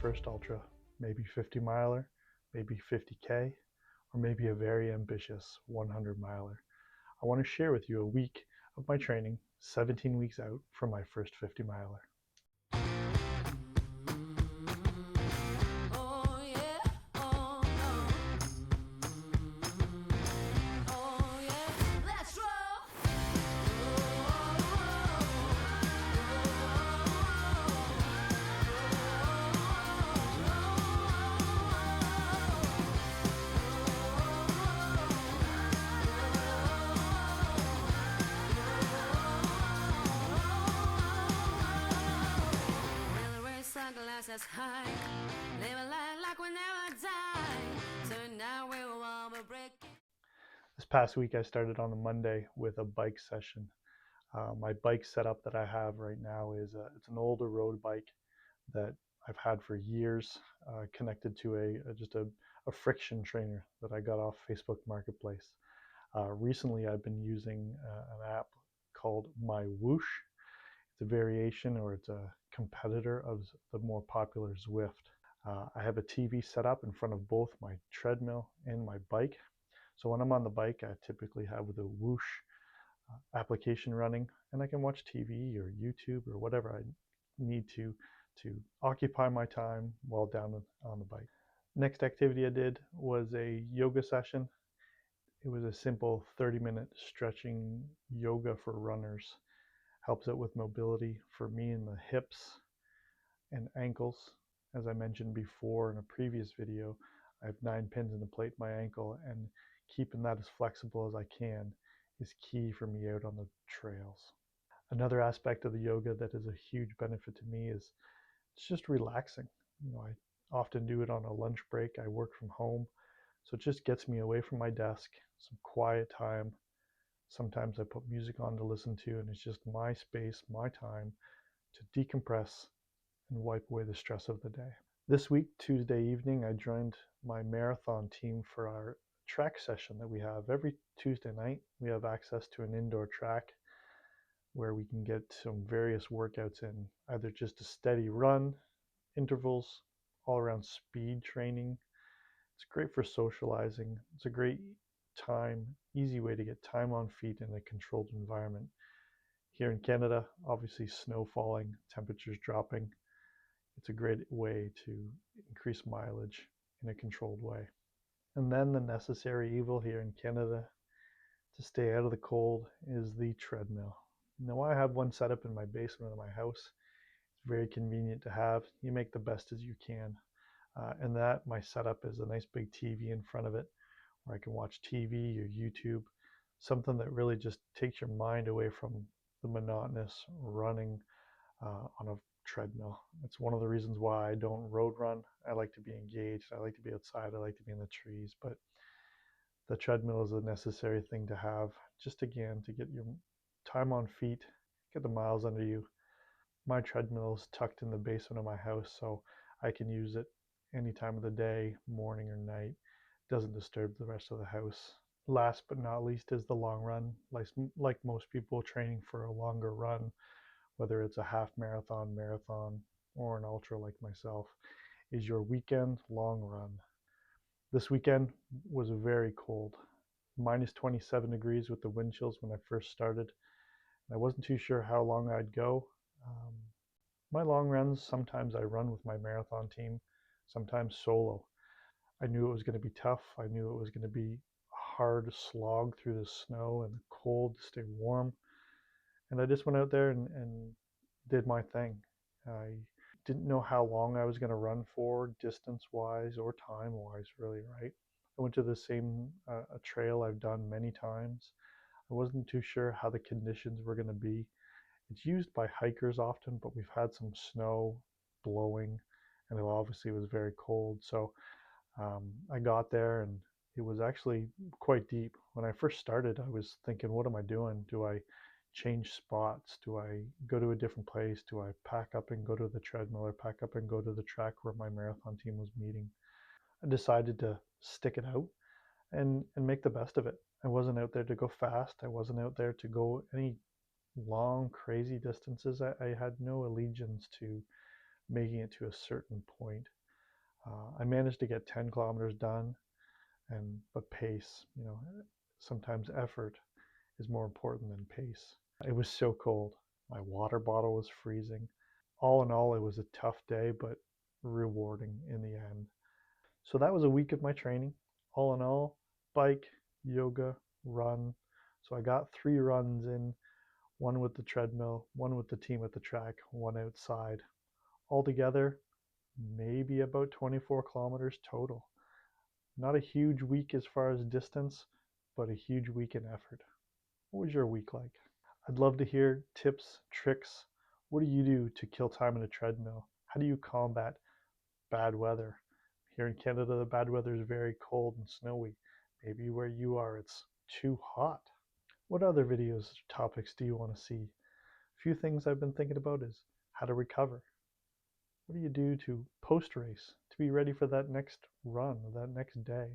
first ultra, maybe 50 miler, maybe 50K, or maybe a very ambitious 100 miler. I want to share with you a week of my training, 17 weeks out from my first 50 miler. High, live a life like we never die. So now we will be breaking. This past week I started on a Monday with a bike session. My bike setup that I have right now is it's an older road bike that I've had for years, connected to just a friction trainer that I got off Facebook Marketplace. Recently I've been using an app called My Whoosh. It's a variation, or it's a competitor of the more popular Zwift. I have a TV set up in front of both my treadmill and my bike. So when I'm on the bike, I typically have the Whoosh application running, and I can watch TV or YouTube or whatever I need to occupy my time while down on the bike. Next activity I did was a yoga session. It was a simple 30-minute stretching yoga for runners. Helps out with mobility for me in the hips and ankles. As I mentioned before in a previous video, I have 9 pins in the plate in my ankle, and keeping that as flexible as I can is key for me out on the trails. Another aspect of the yoga that is a huge benefit to me is it's just relaxing. I often do it on a lunch break. I work from home, so it just gets me away from my desk, some quiet time. Sometimes I put music on to listen to, and it's just my space, my time to decompress and wipe away the stress of the day. This week, Tuesday evening, I joined my marathon team for our track session that we have. Every Tuesday night, we have access to an indoor track where we can get some various workouts in, either just a steady run, intervals, all around speed training. It's great for socializing. It's a great time, easy way to get time on feet in a controlled environment. Here in Canada, obviously snow falling, temperatures dropping. It's a great way to increase mileage in a controlled way. And then the necessary evil here in Canada to stay out of the cold is the treadmill. Now I have one set up in my basement of my house. It's very convenient to have. You make the best as you can. And that my setup is a nice big TV in front of it where I can watch TV or YouTube, something that really just takes your mind away from the monotonous running on a treadmill. It's one of the reasons why I don't road run. I like to be engaged. I like to be outside. I like to be in the trees. But the treadmill is a necessary thing to have, just again to get your time on feet, get the miles under you. My treadmill is tucked in the basement of my house, so I can use it any time of the day, morning or night. It doesn't disturb the rest of the house. Last but not least is the long run. Like most people training for a longer run, whether it's a half marathon, marathon, or an ultra like myself, is your weekend long run. This weekend was very cold, minus 27 degrees with the wind chills when I first started. I wasn't too sure how long I'd go. My long runs, sometimes I run with my marathon team, sometimes solo. I knew it was going to be tough. I knew it was going to be a hard slog through the snow and the cold to stay warm. And I just went out there and did my thing. I didn't know how long I was going to run for, distance-wise or time-wise, really, right? I went to the same a trail I've done many times. I wasn't too sure how the conditions were going to be. It's used by hikers often, but we've had some snow blowing, and it obviously was very cold. So I got there, and it was actually quite deep. When I first started, I was thinking, what am I doing? Do I change spots? Do I go to a different place? Do I pack up and go to the treadmill, or pack up and go to the track where my marathon team was meeting? I decided to stick it out and make the best of it. I wasn't out there to go fast. I wasn't out there to go any long, crazy distances. I had no allegiance to making it to a certain point. I managed to get 10 kilometers done, but pace, sometimes effort is more important than pace. It was so cold. My water bottle was freezing. All in all, it was a tough day, but rewarding in the end. So that was a week of my training. All in all, bike, yoga, run. So I got 3 runs in, one with the treadmill, one with the team at the track, one outside. Altogether, maybe about 24 kilometers total. Not a huge week as far as distance, but a huge week in effort. What was your week like? I'd love to hear tips, tricks. What do you do to kill time on a treadmill? How do you combat bad weather? Here in Canada, the bad weather is very cold and snowy. Maybe where you are, it's too hot. What other videos or topics do you want to see? A few things I've been thinking about is how to recover. What do you do to post race to be ready for that next run or that next day?